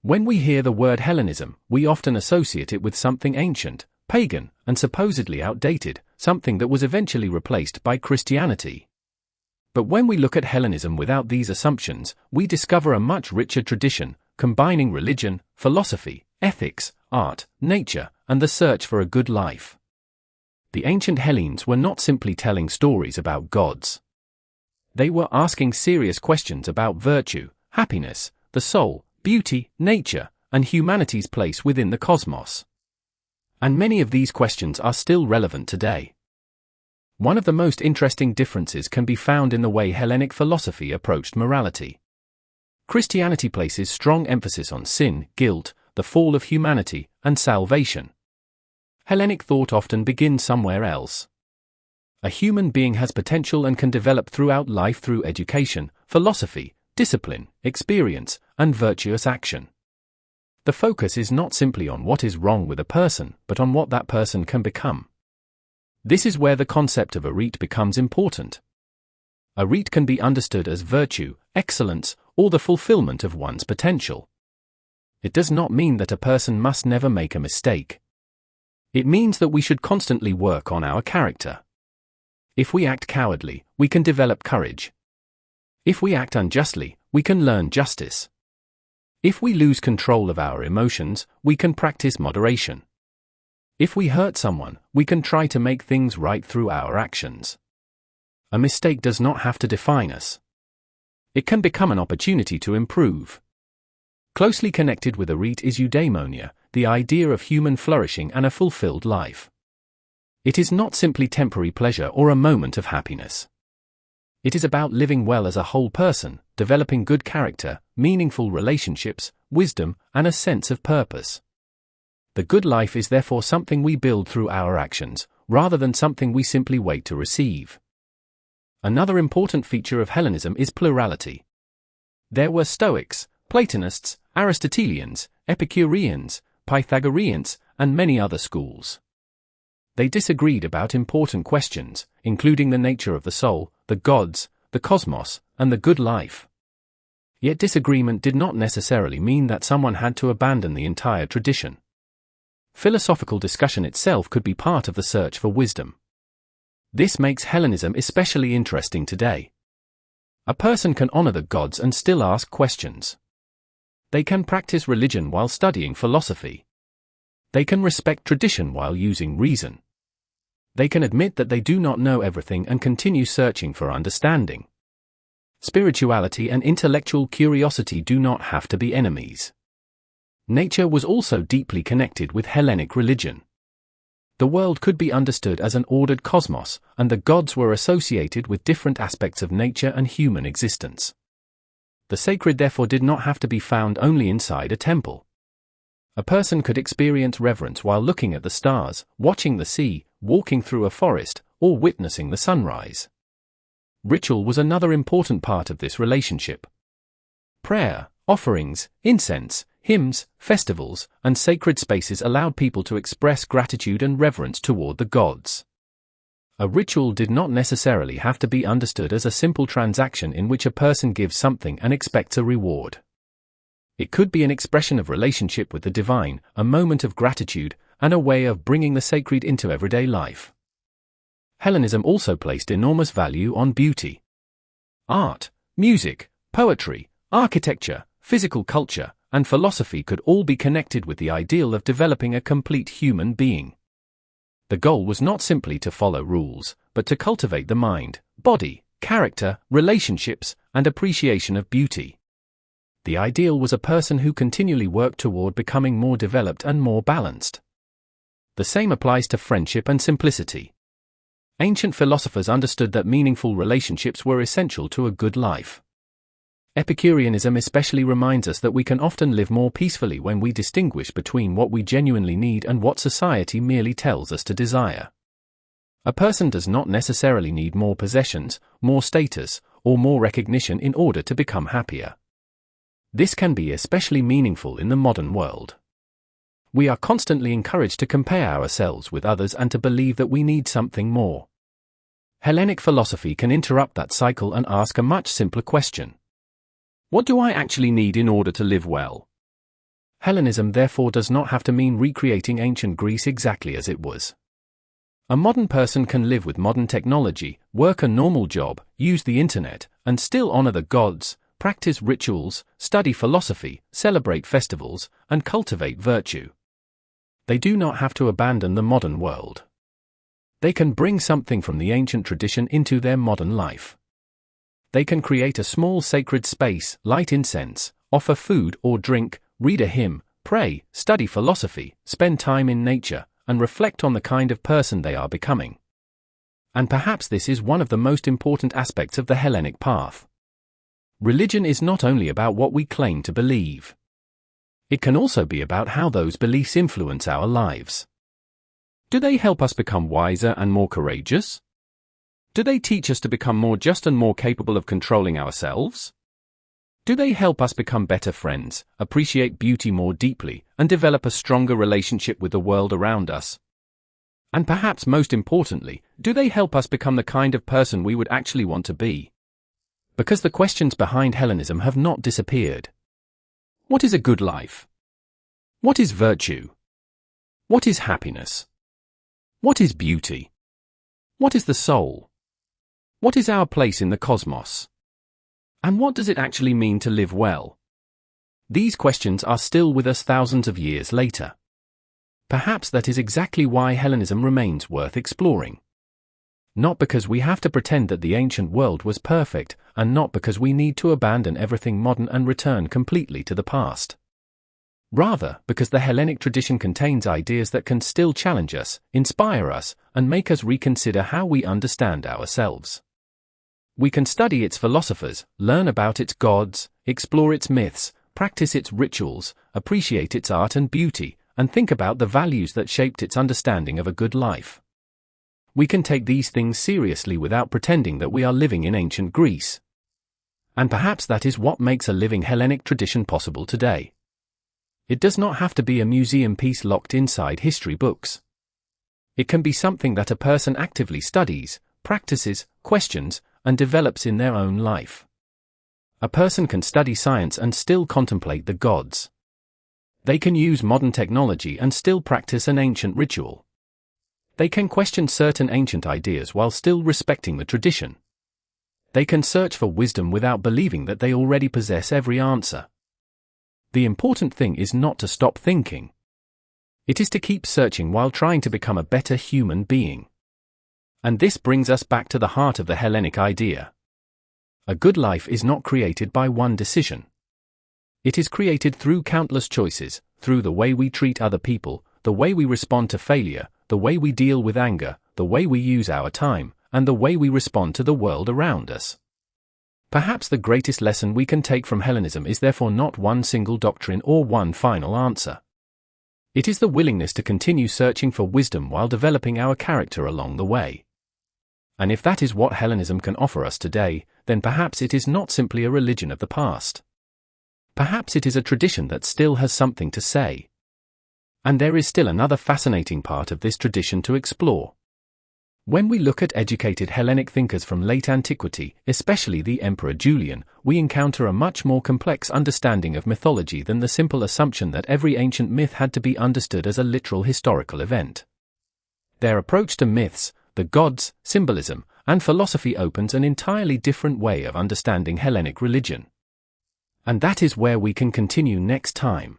When we hear the word Hellenism, we often associate it with something ancient, pagan, and supposedly outdated, something that was eventually replaced by Christianity. But when we look at Hellenism without these assumptions, we discover a much richer tradition, combining religion, philosophy, ethics, art, nature, and the search for a good life. The ancient Hellenes were not simply telling stories about gods. They were asking serious questions about virtue, happiness, the soul, beauty, nature, and humanity's place within the cosmos. And many of these questions are still relevant today. One of the most interesting differences can be found in the way Hellenic philosophy approached morality. Christianity places strong emphasis on sin, guilt, the fall of humanity, and salvation. Hellenic thought often begins somewhere else. A human being has potential and can develop throughout life through education, philosophy, discipline, experience, and virtuous action. The focus is not simply on what is wrong with a person, but on what that person can become. This is where the concept of arete becomes important. Arete can be understood as virtue, excellence, or the fulfillment of one's potential. It does not mean that a person must never make a mistake. It means that we should constantly work on our character. If we act cowardly, we can develop courage. If we act unjustly, we can learn justice. If we lose control of our emotions, we can practice moderation. If we hurt someone, we can try to make things right through our actions. A mistake does not have to define us. It can become an opportunity to improve. Closely connected with arete is eudaimonia, the idea of human flourishing and a fulfilled life. It is not simply temporary pleasure or a moment of happiness. It is about living well as a whole person, developing good character, meaningful relationships, wisdom, and a sense of purpose. The good life is therefore something we build through our actions, rather than something we simply wait to receive. Another important feature of Hellenism is plurality. There were Stoics, Platonists, Aristotelians, Epicureans, Pythagoreans, and many other schools. They disagreed about important questions, including the nature of the soul, the gods, the cosmos, and the good life. Yet disagreement did not necessarily mean that someone had to abandon the entire tradition. Philosophical discussion itself could be part of the search for wisdom. This makes Hellenism especially interesting today. A person can honor the gods and still ask questions. They can practice religion while studying philosophy. They can respect tradition while using reason. They can admit that they do not know everything and continue searching for understanding. Spirituality and intellectual curiosity do not have to be enemies. Nature was also deeply connected with Hellenic religion. The world could be understood as an ordered cosmos, and the gods were associated with different aspects of nature and human existence. The sacred therefore did not have to be found only inside a temple. A person could experience reverence while looking at the stars, watching the sea, walking through a forest, or witnessing the sunrise. Ritual was another important part of this relationship. Prayer, offerings, incense, hymns, festivals, and sacred spaces allowed people to express gratitude and reverence toward the gods. A ritual did not necessarily have to be understood as a simple transaction in which a person gives something and expects a reward. It could be an expression of relationship with the divine, a moment of gratitude, and a way of bringing the sacred into everyday life. Hellenism also placed enormous value on beauty. Art, music, poetry, architecture, physical culture, and philosophy could all be connected with the ideal of developing a complete human being. The goal was not simply to follow rules, but to cultivate the mind, body, character, relationships, and appreciation of beauty. The ideal was a person who continually worked toward becoming more developed and more balanced. The same applies to friendship and simplicity. Ancient philosophers understood that meaningful relationships were essential to a good life. Epicureanism especially reminds us that we can often live more peacefully when we distinguish between what we genuinely need and what society merely tells us to desire. A person does not necessarily need more possessions, more status, or more recognition in order to become happier. This can be especially meaningful in the modern world. We are constantly encouraged to compare ourselves with others and to believe that we need something more. Hellenic philosophy can interrupt that cycle and ask a much simpler question. What do I actually need in order to live well? Hellenism therefore does not have to mean recreating ancient Greece exactly as it was. A modern person can live with modern technology, work a normal job, use the internet, and still honor the gods, practice rituals, study philosophy, celebrate festivals, and cultivate virtue. They do not have to abandon the modern world. They can bring something from the ancient tradition into their modern life. They can create a small sacred space, light incense, offer food or drink, read a hymn, pray, study philosophy, spend time in nature, and reflect on the kind of person they are becoming. And perhaps this is one of the most important aspects of the Hellenic path. Religion is not only about what we claim to believe. It can also be about how those beliefs influence our lives. Do they help us become wiser and more courageous? Do they teach us to become more just and more capable of controlling ourselves? Do they help us become better friends, appreciate beauty more deeply, and develop a stronger relationship with the world around us? And perhaps most importantly, do they help us become the kind of person we would actually want to be? Because the questions behind Hellenism have not disappeared. What is a good life? What is virtue? What is happiness? What is beauty? What is the soul? What is our place in the cosmos? And what does it actually mean to live well? These questions are still with us thousands of years later. Perhaps that is exactly why Hellenism remains worth exploring. Not because we have to pretend that the ancient world was perfect, and not because we need to abandon everything modern and return completely to the past. Rather, because the Hellenic tradition contains ideas that can still challenge us, inspire us, and make us reconsider how we understand ourselves. We can study its philosophers, learn about its gods, explore its myths, practice its rituals, appreciate its art and beauty, and think about the values that shaped its understanding of a good life. We can take these things seriously without pretending that we are living in ancient Greece. And perhaps that is what makes a living Hellenic tradition possible today. It does not have to be a museum piece locked inside history books. It can be something that a person actively studies, practices, questions, and develops in their own life. A person can study science and still contemplate the gods. They can use modern technology and still practice an ancient ritual. They can question certain ancient ideas while still respecting the tradition. They can search for wisdom without believing that they already possess every answer. The important thing is not to stop thinking. It is to keep searching while trying to become a better human being. And this brings us back to the heart of the Hellenic idea. A good life is not created by one decision. It is created through countless choices, through the way we treat other people, the way we respond to failure, the way we deal with anger, the way we use our time, and the way we respond to the world around us. Perhaps the greatest lesson we can take from Hellenism is therefore not one single doctrine or one final answer. It is the willingness to continue searching for wisdom while developing our character along the way. And if that is what Hellenism can offer us today, then perhaps it is not simply a religion of the past. Perhaps it is a tradition that still has something to say. And there is still another fascinating part of this tradition to explore. When we look at educated Hellenic thinkers from late antiquity, especially the Emperor Julian, we encounter a much more complex understanding of mythology than the simple assumption that every ancient myth had to be understood as a literal historical event. Their approach to myths, the gods, symbolism, and philosophy opens an entirely different way of understanding Hellenic religion. And that is where we can continue next time.